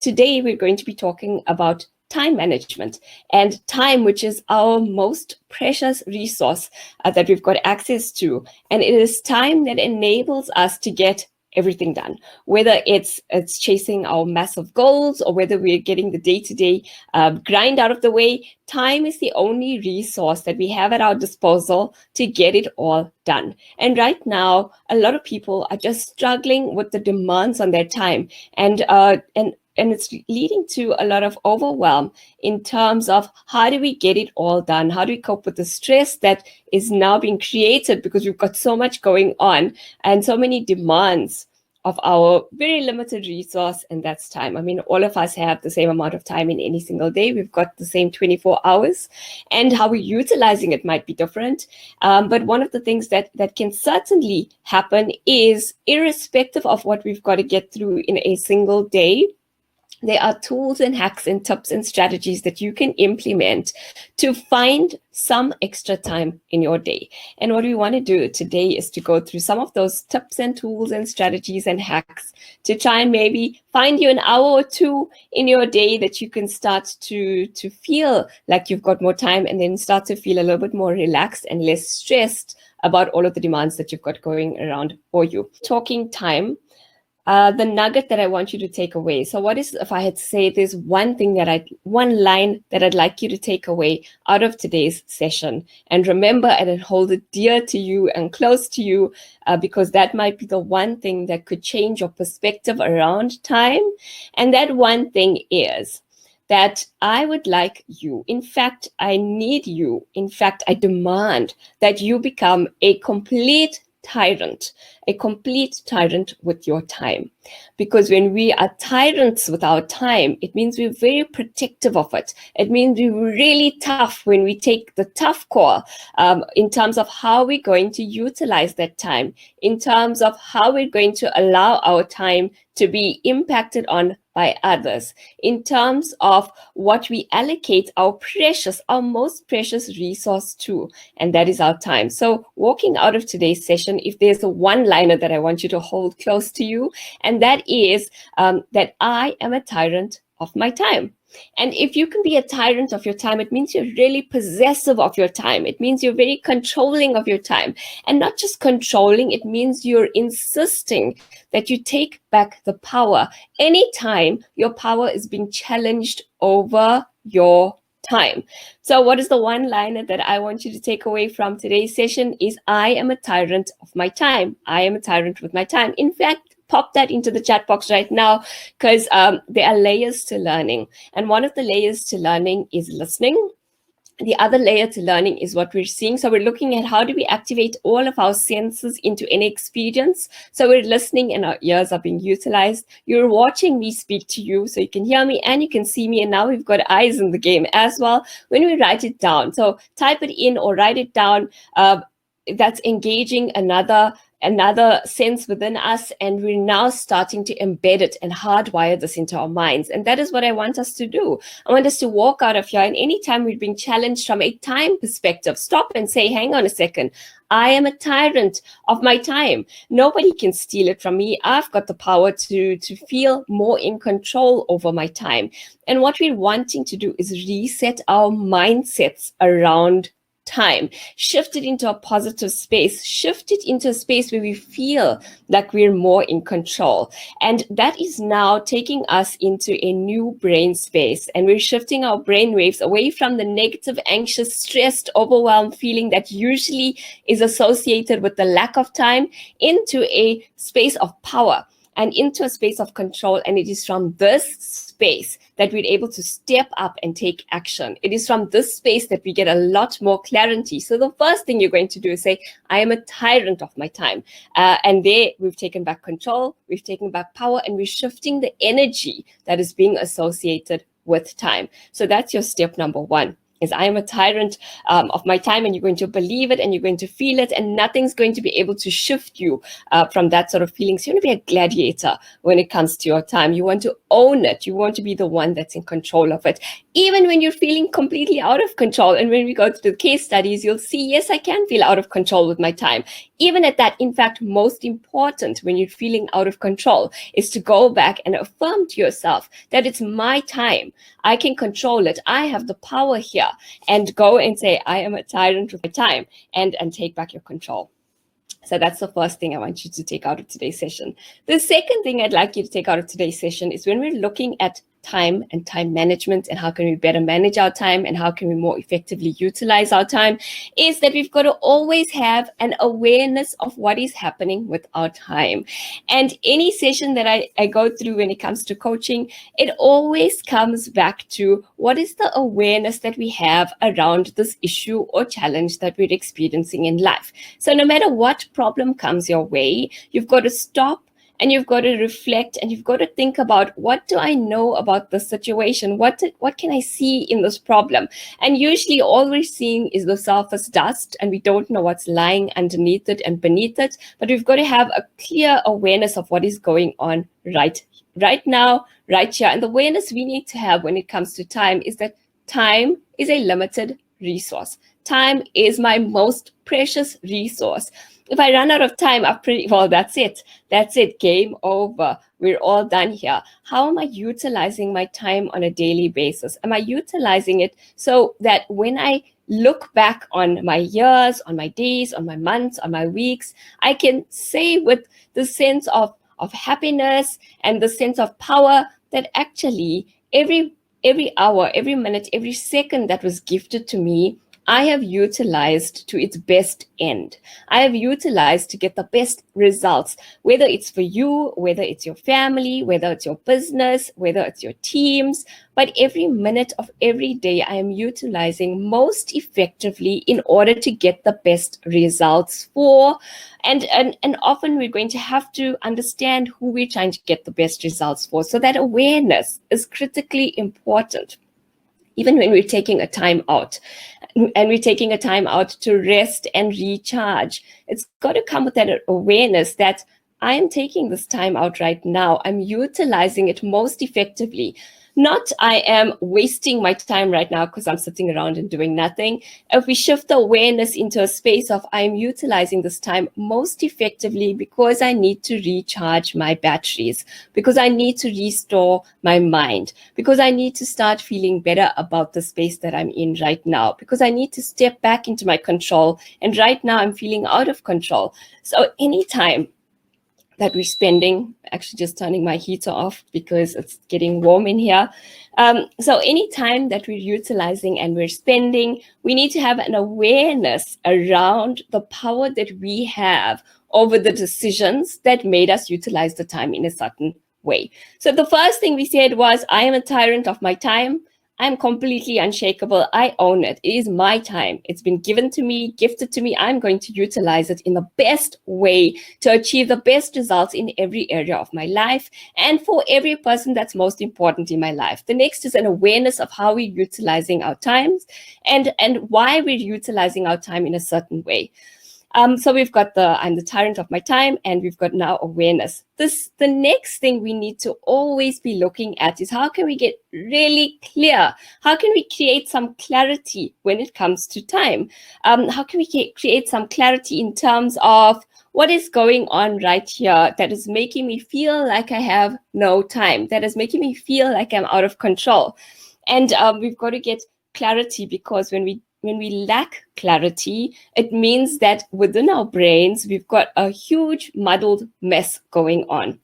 today we're going to be talking about time management, and time, which is our most precious resource that we've got access to. And it is time that enables us to get everything done, whether it's chasing our massive goals or whether we're getting the day-to-day grind out of the way. Time is the only resource that we have at our disposal to get it all done. And right now, a lot of people are just struggling with the demands on their time, and it's leading to a lot of overwhelm in terms of how do we get it all done? How do we cope with the stress that is now being created because we've got so much going on and so many demands of our very limited resource, and that's time. I mean, all of us have the same amount of time in any single day. We've got the same 24 hours, and how we're utilizing it might be different. But one of the things that can certainly happen is, irrespective of what we've got to get through in a single day, there are tools and hacks and tips and strategies that you can implement to find some extra time in your day. And what we want to do today is to go through some of those tips and tools and strategies and hacks to try and maybe find you an hour or two in your day that you can start to feel like you've got more time, and then start to feel a little bit more relaxed and less stressed about all of the demands that you've got going around for you. Talking time, the nugget that I want you to take away. So what is, if I had to say, there's one line that I'd like you to take away out of today's session, and remember and hold it dear to you and close to you, because that might be the one thing that could change your perspective around time. And that one thing is that I would like you, in fact, I need you, in fact, I demand that you become a complete tyrant with your time. Because when we are tyrants with our time, it means we're very protective of it. It means we're really tough when we take the tough call in terms of how we're going to utilize that time, in terms of how we're going to allow our time to be impacted on by others, in terms of what we allocate our most precious resource to, and that is our time. So walking out of today's session, if there's a one-liner that I want you to hold close to you, and that is that I am a tyrant of my time. And if you can be a tyrant of your time, it means you're really possessive of your time. It means you're very controlling of your time. And not just controlling, it means you're insisting that you take back the power. Anytime your power is being challenged over your time. So what is the one-liner that I want you to take away from today's session is, I am a tyrant of my time. I am a tyrant with my time. In fact, pop that into the chat box right now, because there are layers to learning. And one of the layers to learning is listening. The other layer to learning is what we're seeing. So we're looking at how do we activate all of our senses into any experience. So we're listening and our ears are being utilized. You're watching me speak to you, so you can hear me and you can see me. And now we've got eyes in the game as well when we write it down. So type it in or write it down. That's engaging another sense within us, and we're now starting to embed it and hardwire this into our minds. And that is what I want us to do. I want us to walk out of here, and anytime we're being challenged from a time perspective, stop and say, hang on a second, I am a tyrant of my time. Nobody can steal it from me. I've got the power to feel more in control over my time. And what we're wanting to do is reset our mindsets around time, shift it into a positive space, shift it into a space where we feel like we're more in control. And that is now taking us into a new brain space. And we're shifting our brain waves away from the negative, anxious, stressed, overwhelmed feeling that usually is associated with the lack of time into a space of power and into a space of control. And it is from this space that we're able to step up and take action. It is from this space that we get a lot more clarity. So the first thing you're going to do is say, I am a tyrant of my time. And there we've taken back control, we've taken back power, and we're shifting the energy that is being associated with time. So that's your step number one. Is I am a tyrant of my time, and you're going to believe it and you're going to feel it, and nothing's going to be able to shift you from that sort of feeling. So you want to be a gladiator when it comes to your time. You want to own it. You want to be the one that's in control of it. even when you're feeling completely out of control. And when we go through the case studies, you'll see, yes, I can feel out of control with my time. Even at that, in fact, most important when you're feeling out of control is to go back and affirm to yourself that it's my time. I can control it. I have the power here. And go and say, I am a tyrant with my time, and take back your control. So that's the first thing I want you to take out of today's session. The second thing I'd like you to take out of today's session is when we're looking at time and time management and how can we better manage our time and how can we more effectively utilize our time, is that we've got to always have an awareness of what is happening with our time. And any session that I go through when it comes to coaching, it always comes back to what is the awareness that we have around this issue or challenge that we're experiencing in life. So no matter what problem comes your way, you've got to stop and you've got to reflect and you've got to think about, what do I know about the situation? What can I see in this problem? And usually all we're seeing is the surface dust and we don't know what's lying underneath it and beneath it. But we've got to have a clear awareness of what is going on right now, right here. And the awareness we need to have when it comes to time is that time is a limited resource. Time is my most precious resource. If I run out of time, that's it. That's it. Game over. We're all done here. How am I utilizing my time on a daily basis? Am I utilizing it so that when I look back on my years, on my days, on my months, on my weeks, I can say with the sense of happiness and the sense of power that actually every hour, every minute, every second that was gifted to me, I have utilized to its best end. I have utilized to get the best results, whether it's for you, whether it's your family, whether it's your business, whether it's your teams. But every minute of every day, I am utilizing most effectively in order to get the best results for. And often we're going to have to understand who we're trying to get the best results for. So that awareness is critically important. Even when we're taking a time out and we're taking a time out to rest and recharge, it's got to come with that awareness that I am taking this time out right now. I'm utilizing it most effectively. Not I am wasting my time right now because I'm sitting around and doing nothing. If we shift the awareness into a space of I'm utilizing this time most effectively because I need to recharge my batteries, because I need to restore my mind, because I need to start feeling better about the space that I'm in right now, because I need to step back into my control. And right now I'm feeling out of control. So anytime that we're spending, actually just turning my heater off because it's getting warm in here. So any time that we're utilizing and we're spending, we need to have an awareness around the power that we have over the decisions that made us utilize the time in a certain way. So the first thing we said was, I am a tyrant of my time. I'm completely unshakable. I own it. It is my time. It's been given to me, gifted to me. I'm going to utilize it in the best way to achieve the best results in every area of my life and for every person that's most important in my life. The next is an awareness of how we're utilizing our times and why we're utilizing our time in a certain way. So we've got I'm the tyrant of my time, and we've got now awareness. The next thing we need to always be looking at is how can we get really clear? How can we create some clarity when it comes to time? How can we create some clarity in terms of what is going on right here that is making me feel like I have no time, that is making me feel like I'm out of control? And we've got to get clarity, because when we lack clarity, it means that within our brains, we've got a huge muddled mess going on.